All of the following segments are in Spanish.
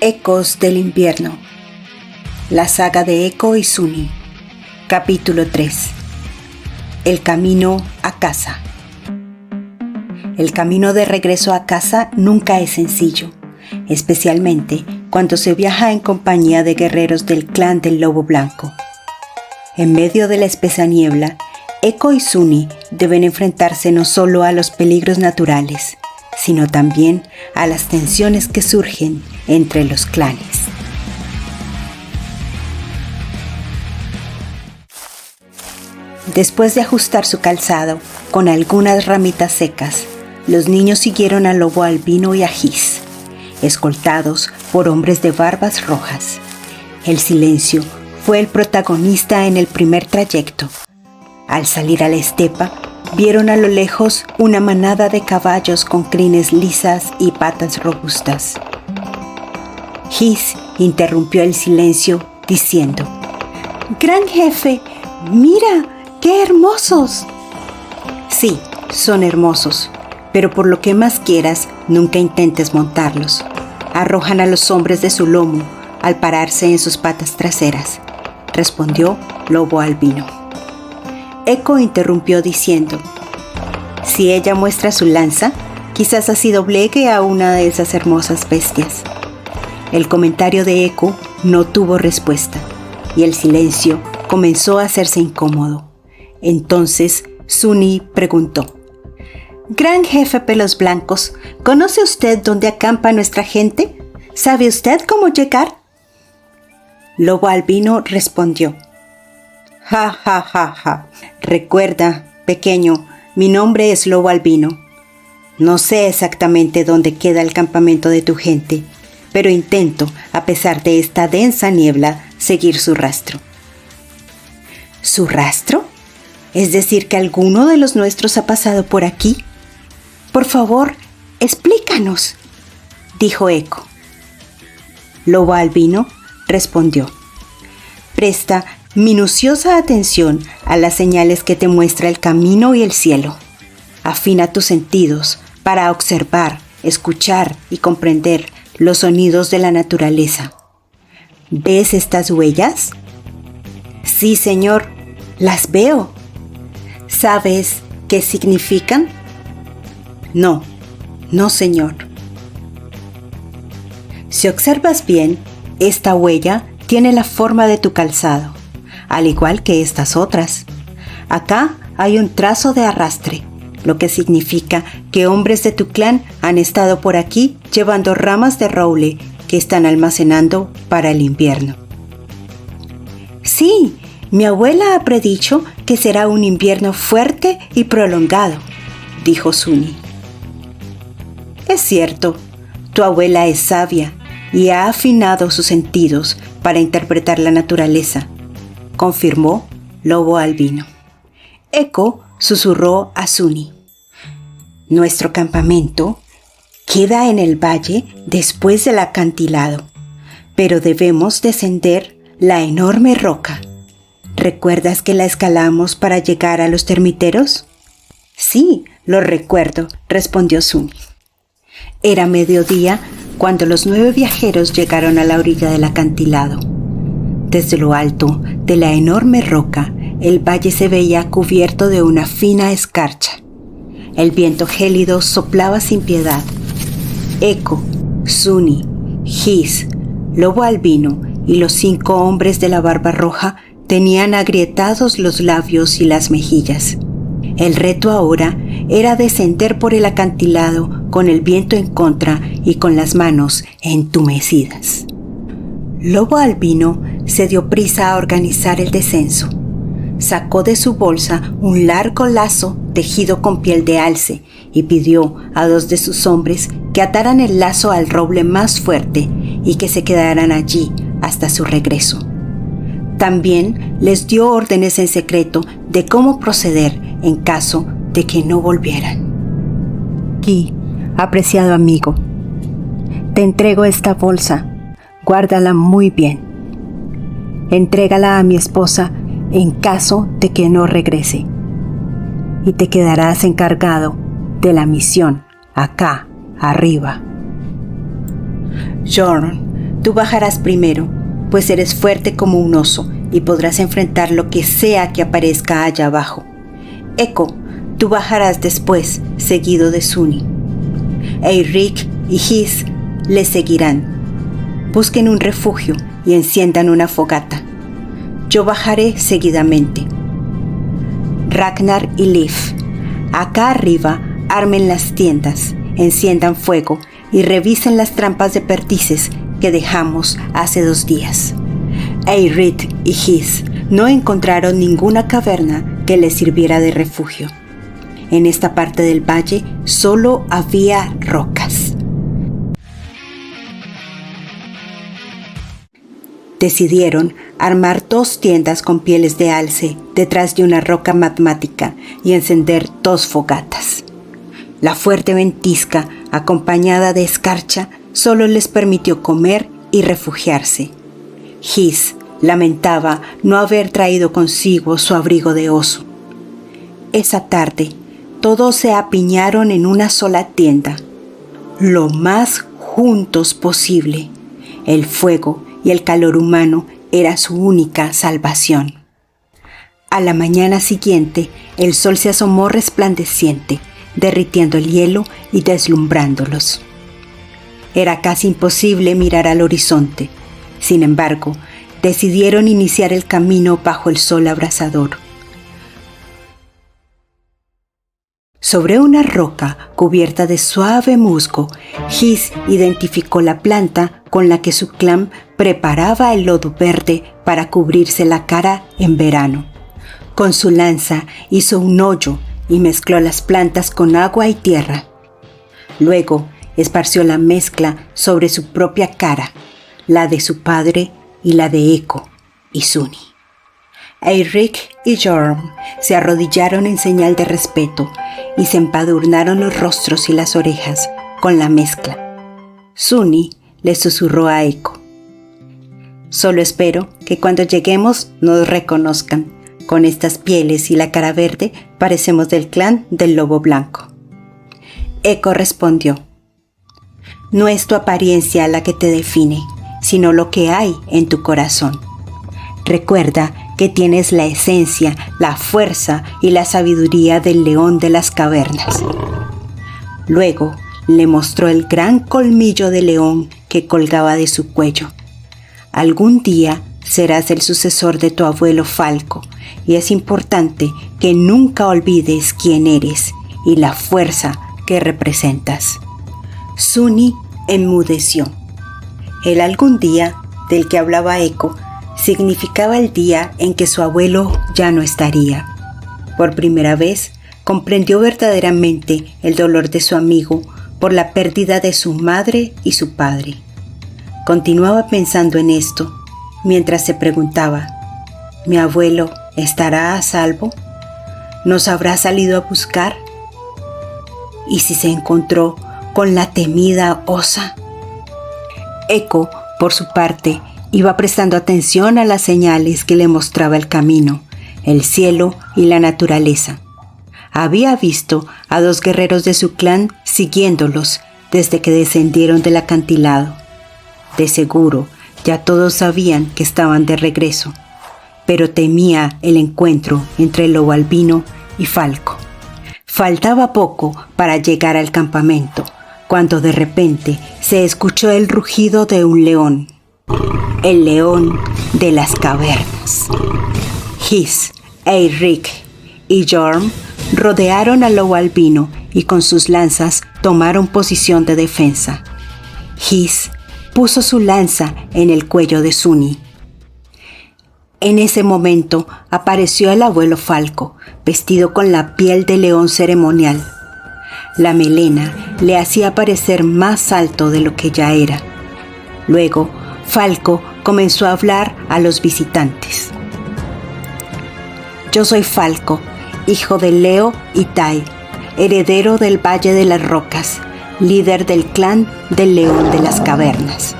Ecos del invierno. La saga de Eco y Suni. Capítulo 3. El camino a casa. El camino de regreso a casa nunca es sencillo, especialmente cuando se viaja en compañía de guerreros del clan del Lobo Blanco. En medio de la espesa niebla, Eco y Suni deben enfrentarse no solo a los peligros naturales, sino también a las tensiones que surgen entre los clanes. Después de ajustar su calzado con algunas ramitas secas, los niños siguieron al Lobo Albino y a Hiss, escoltados por hombres de barbas rojas. El silencio fue el protagonista en el primer trayecto. Al salir a la estepa, vieron a lo lejos una manada de caballos con crines lisas y patas robustas. Hiss interrumpió el silencio diciendo: «Gran jefe, mira, qué hermosos». «Sí, son hermosos, pero por lo que más quieras, nunca intentes montarlos. Arrojan a los hombres de su lomo al pararse en sus patas traseras», respondió Lobo Albino. Eco interrumpió diciendo: «Si ella muestra su lanza, quizás así doblegue a una de esas hermosas bestias». El comentario de Eco no tuvo respuesta, y el silencio comenzó a hacerse incómodo. Entonces Suni preguntó: «Gran jefe Pelos Blancos, ¿conoce usted dónde acampa nuestra gente? ¿Sabe usted cómo llegar?». Lobo Albino respondió: «Ja, ja, ja, ja. Recuerda, pequeño, mi nombre es Lobo Albino. No sé exactamente dónde queda el campamento de tu gente, pero intento, a pesar de esta densa niebla, seguir su rastro». «¿Su rastro? ¿Es decir que alguno de los nuestros ha pasado por aquí? Por favor, explícanos», dijo Eco. Lobo Albino respondió: «Presta minuciosa atención a las señales que te muestra el camino y el cielo. Afina tus sentidos para observar, escuchar y comprender los sonidos de la naturaleza. ¿Ves estas huellas?». «Sí, señor, las veo». «¿Sabes qué significan?». «No, señor». «Si observas bien, esta huella tiene la forma de tu calzado, al igual que estas otras. Acá hay un trazo de arrastre, lo que significa que hombres de tu clan han estado por aquí llevando ramas de roble que están almacenando para el invierno». «Sí, mi abuela ha predicho que será un invierno fuerte y prolongado», dijo Suni. «Es cierto, tu abuela es sabia y ha afinado sus sentidos para interpretar la naturaleza», confirmó Lobo Albino. Eco susurró a Suni: «Nuestro campamento queda en el valle después del acantilado, pero debemos descender la enorme roca. ¿Recuerdas que la escalamos para llegar a los termiteros?». «Sí, lo recuerdo», respondió Suni. Era mediodía cuando los 9 viajeros llegaron a la orilla del acantilado. Desde lo alto de la enorme roca, el valle se veía cubierto de una fina escarcha. El viento gélido soplaba sin piedad. Eco, Suni, Hiss, Lobo Albino y los 5 hombres de la barba roja tenían agrietados los labios y las mejillas. El reto ahora era descender por el acantilado con el viento en contra y con las manos entumecidas. Lobo Albino se dio prisa a organizar el descenso. Sacó de su bolsa un largo lazo tejido con piel de alce y pidió a 2 de sus hombres que ataran el lazo al roble más fuerte y que se quedaran allí hasta su regreso. También les dio órdenes en secreto de cómo proceder en caso de que no volvieran. «Aquí, apreciado amigo, te entrego esta bolsa. Guárdala muy bien. Entrégala a mi esposa en caso de que no regrese. Y te quedarás encargado de la misión acá arriba». Jorn Tú bajarás primero, pues eres fuerte como un oso y podrás enfrentar lo que sea que aparezca allá abajo. Eco, tú bajarás después, seguido de Sunny. Eirik y His le seguirán. Busquen un refugio y enciendan una fogata. Yo bajaré seguidamente. Ragnar y Liv, acá arriba armen las tiendas, enciendan fuego y revisen las trampas de perdices que dejamos hace 2 días. Eirik y His no encontraron ninguna caverna que les sirviera de refugio. En esta parte del valle solo había rocas. Decidieron armar 2 tiendas con pieles de alce detrás de una roca magmática y encender 2 fogatas. La fuerte ventisca, acompañada de escarcha, solo les permitió comer y refugiarse. His lamentaba no haber traído consigo su abrigo de oso. Esa tarde, todos se apiñaron en una sola tienda, lo más juntos posible. El fuego y el calor humano era su única salvación. A la mañana siguiente, el sol se asomó resplandeciente, derritiendo el hielo y deslumbrándolos. Era casi imposible mirar al horizonte. Sin embargo, decidieron iniciar el camino bajo el sol abrasador. Sobre una roca cubierta de suave musgo, His identificó la planta con la que su clan preparaba el lodo verde para cubrirse la cara en verano. Con su lanza hizo un hoyo y mezcló las plantas con agua y tierra. Luego esparció la mezcla sobre su propia cara, la de su padre y la de Eco y Sunny. Eirik y Jorm se arrodillaron en señal de respeto y se empadurnaron los rostros y las orejas con la mezcla. Sunny le susurró a Eco: «Solo espero que cuando lleguemos nos reconozcan. Con estas pieles y la cara verde parecemos del clan del lobo blanco». Eco respondió: «No es tu apariencia la que te define, sino lo que hay en tu corazón. Recuerda que tienes la esencia, la fuerza y la sabiduría del león de las cavernas». Luego le mostró el gran colmillo de león que colgaba de su cuello. «Algún día serás el sucesor de tu abuelo Falco, y es importante que nunca olvides quién eres y la fuerza que representas». Sunny enmudeció. El algún día del que hablaba Eco significaba el día en que su abuelo ya no estaría. Por primera vez comprendió verdaderamente el dolor de su amigo por la pérdida de su madre y su padre. Continuaba pensando en esto mientras se preguntaba: ¿mi abuelo estará a salvo? ¿Nos habrá salido a buscar? ¿Y si se encontró con la temida osa? Eco, por su parte, iba prestando atención a las señales que le mostraba el camino, el cielo y la naturaleza. Había visto a 2 guerreros de su clan siguiéndolos desde que descendieron del acantilado. De seguro, ya todos sabían que estaban de regreso, pero temía el encuentro entre el lobo albino y Falco. Faltaba poco para llegar al campamento, cuando de repente se escuchó el rugido de un león. El león de las cavernas. His, Eirik y Jorm rodearon al lobo albino y con sus lanzas tomaron posición de defensa. His puso su lanza en el cuello de Sunny. En ese momento apareció el abuelo Falco, vestido con la piel de león ceremonial. La melena le hacía parecer más alto de lo que ya era. Luego, Falco comenzó a hablar a los visitantes. «Yo soy Falco, hijo de Leo y Tai, heredero del Valle de las Rocas, líder del clan del León de las Cavernas.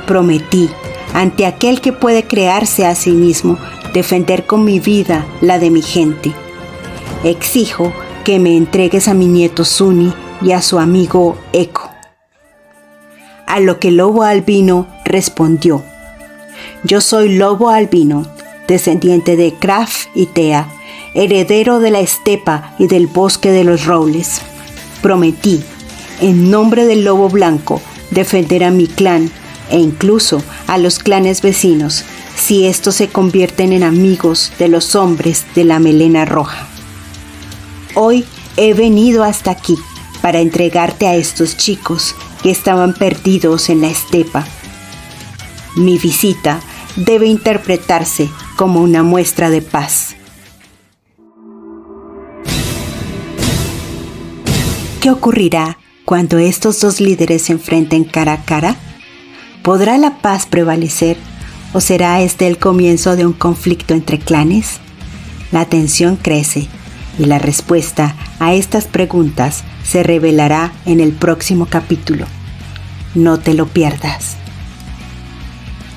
Prometí, ante aquel que puede crearse a sí mismo, defender con mi vida la de mi gente. Exijo que me entregues a mi nieto Sunny y a su amigo Eco». A lo que el lobo albino respondió: Yo soy Lobo Albino, descendiente de Kraf y Tea, heredero de la estepa y del bosque de los robles. Prometí, en nombre del Lobo Blanco, defender a mi clan e incluso a los clanes vecinos, si estos se convierten en amigos de los hombres de la melena roja. Hoy he venido hasta aquí para entregarte a estos chicos que estaban perdidos en la estepa. Mi visita debe interpretarse como una muestra de paz. ¿Qué ocurrirá cuando estos dos líderes se enfrenten cara a cara? ¿Podrá la paz prevalecer o será este el comienzo de un conflicto entre clanes? La tensión crece y la respuesta a estas preguntas se revelará en el próximo capítulo. No te lo pierdas.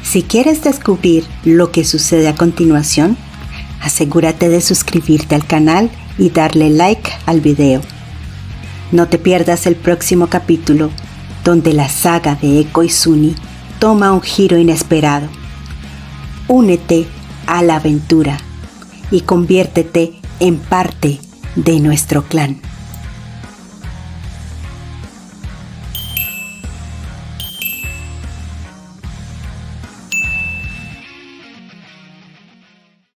Si quieres descubrir lo que sucede a continuación, asegúrate de suscribirte al canal y darle like al video. No te pierdas el próximo capítulo, donde la saga de Eko y Suni toma un giro inesperado. Únete a la aventura y conviértete en parte de nuestro clan.